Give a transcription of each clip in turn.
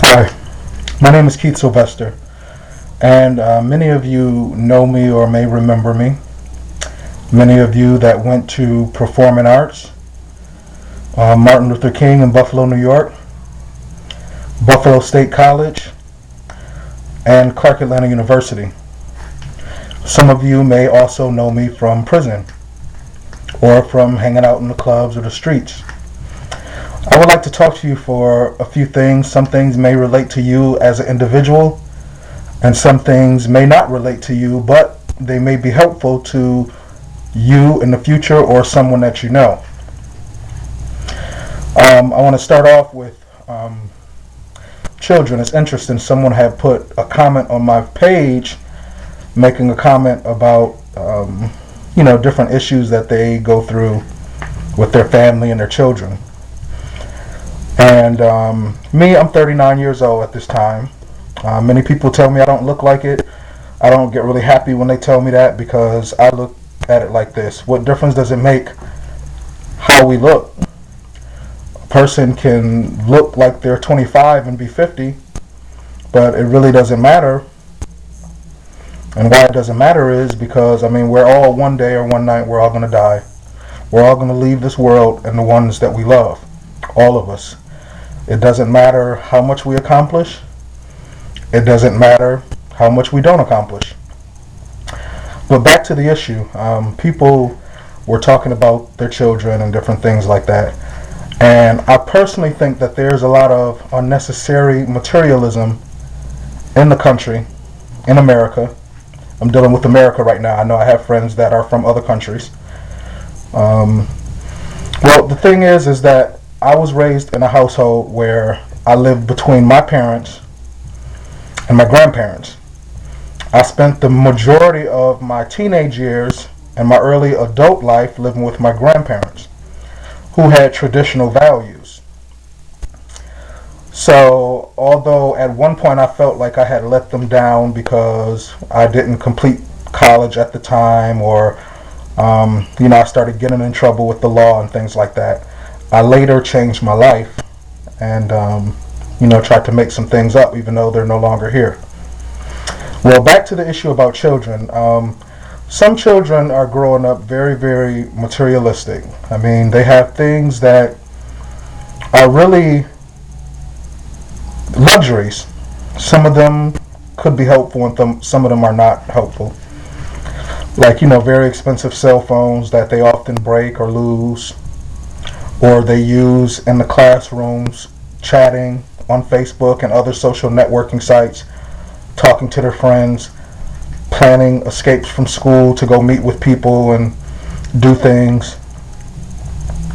Hi, my name is Keith Sylvester, and many of you know me or may remember me. Many of you that went to performing arts, Martin Luther King in Buffalo, New York, Buffalo State College, and Clark Atlanta University. Some of you may also know me from prison or from hanging out in the clubs or the streets. I would like to talk to you for a few things. Some things may relate to you as an individual, and some things may not relate to you, but they may be helpful to you in the future or someone that you know. I want to start off with children. It's interesting. Someone had put a comment on my page making a comment about different issues that they go through with their family and their children. And me, I'm 39 years old at this time. Many people tell me I don't look like it. I don't get really happy when they tell me that because I look at it like this. What difference does it make how we look? A person can look like they're 25 and be 50, but it really doesn't matter. And why it doesn't matter is because, we're all one day or one night, we're all going to die. We're all going to leave this world and the ones that we love. All of us. It doesn't matter how much we accomplish. It doesn't matter how much we don't accomplish. But back to the issue. People were talking about their children and different things like that. And I personally think that there's a lot of unnecessary materialism in the country, in America. I'm dealing with America right now. I know I have friends that are from other countries. Well, the thing is that I was raised in a household where I lived between my parents and my grandparents. I spent the majority of my teenage years and my early adult life living with my grandparents, who had traditional values. So, although at one point I felt like I had let them down because I didn't complete college at the time, or I started getting in trouble with the law and things like that, I later changed my life and, tried to make some things up even though they're no longer here. Well, back to the issue about children. Some children are growing up very, very materialistic. They have things that are really luxuries. Some of them could be helpful and some of them are not helpful. Like, very expensive cell phones that they often break or lose, or they use in the classrooms, chatting on Facebook and other social networking sites, talking to their friends, planning escapes from school to go meet with people and do things,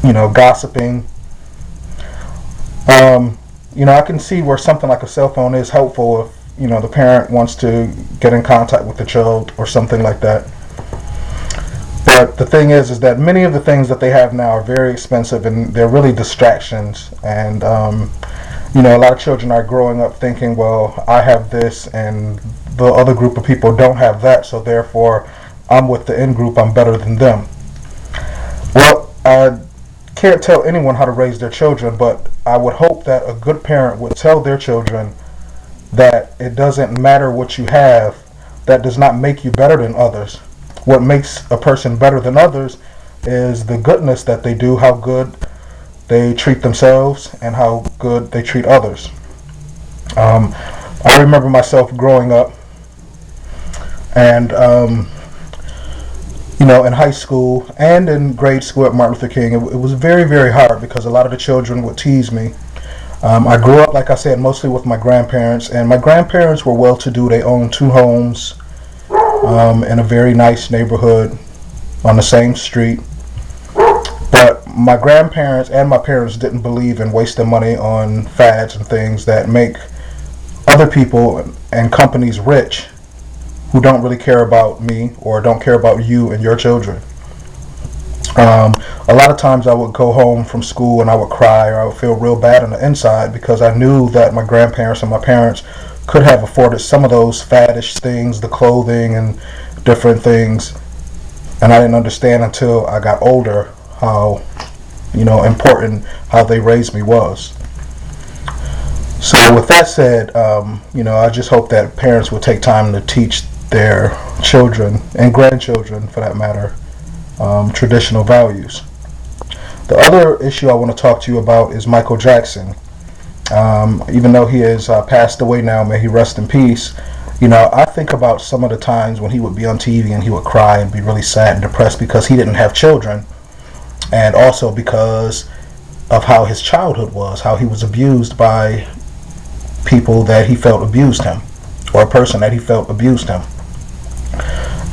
gossiping. I can see where something like a cell phone is helpful if, the parent wants to get in contact with the child or something like that. But the thing is that many of the things that they have now are very expensive and they're really distractions. And, a lot of children are growing up thinking, well, I have this and the other group of people don't have that, so therefore I'm with the in group, I'm better than them. Well, I can't tell anyone how to raise their children, but I would hope that a good parent would tell their children that it doesn't matter what you have, that does not make you better than others. What makes a person better than others is the goodness that they do, how good they treat themselves, and how good they treat others. I remember myself growing up, and in high school and in grade school at Martin Luther King, it was very, very hard because a lot of the children would tease me. I grew up, like I said, mostly with my grandparents, and my grandparents were well-to-do. They owned 2 homes in a very nice neighborhood on the same street. But my grandparents and my parents didn't believe in wasting money on fads and things that make other people and companies rich who don't really care about me or don't care about you and your children. A lot of times I would go home from school and I would cry or I would feel real bad on the inside because I knew that my grandparents and my parents could have afforded some of those faddish things, the clothing and different things, and I didn't understand until I got older how important how they raised me was. So with that said, I just hope that parents will take time to teach their children and grandchildren, for that matter, traditional values. The other issue I want to talk to you about is Michael Jackson. Even though he has passed away now, may he rest in peace. I think about some of the times when he would be on TV and he would cry and be really sad and depressed because he didn't have children, and also because of how his childhood was, how he was abused by people that he felt abused him, or a person that he felt abused him.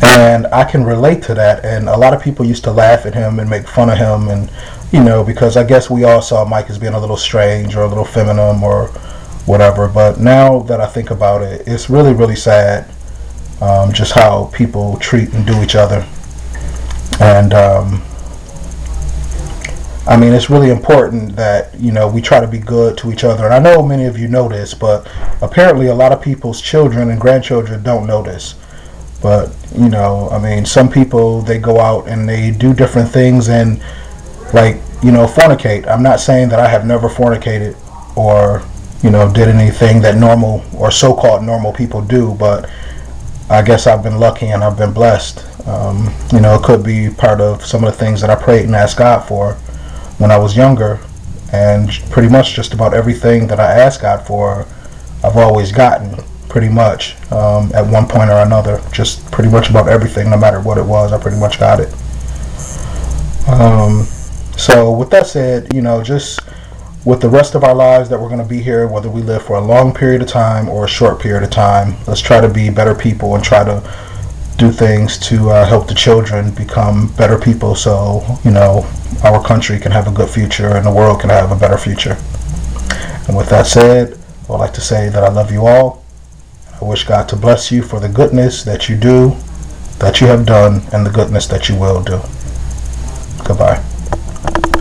And I can relate to that. And a lot of people used to laugh at him and make fun of him, and because I guess we all saw Mike as being a little strange or a little feminine or whatever. But now that I think about it, it's really, really sad, just how people treat and do each other. And it's really important that we try to be good to each other. And I know many of you know this, but apparently a lot of people's children and grandchildren don't know this. But some people, they go out and they do different things and fornicate. I'm not saying that I have never fornicated or did anything that normal or so-called normal people do, but I guess I've been lucky and I've been blessed. It could be part of some of the things that I prayed and asked God for when I was younger, and pretty much just about everything that I asked God for, I've always gotten, pretty much, at one point or another. Just pretty much about everything, no matter what it was, I pretty much got it. So with that said, just with the rest of our lives that we're going to be here, whether we live for a long period of time or a short period of time, let's try to be better people and try to do things to help the children become better people, so our country can have a good future and the world can have a better future. And with that said, I'd like to say that I love you all. I wish God to bless you for the goodness that you do, that you have done, and the goodness that you will do. Goodbye.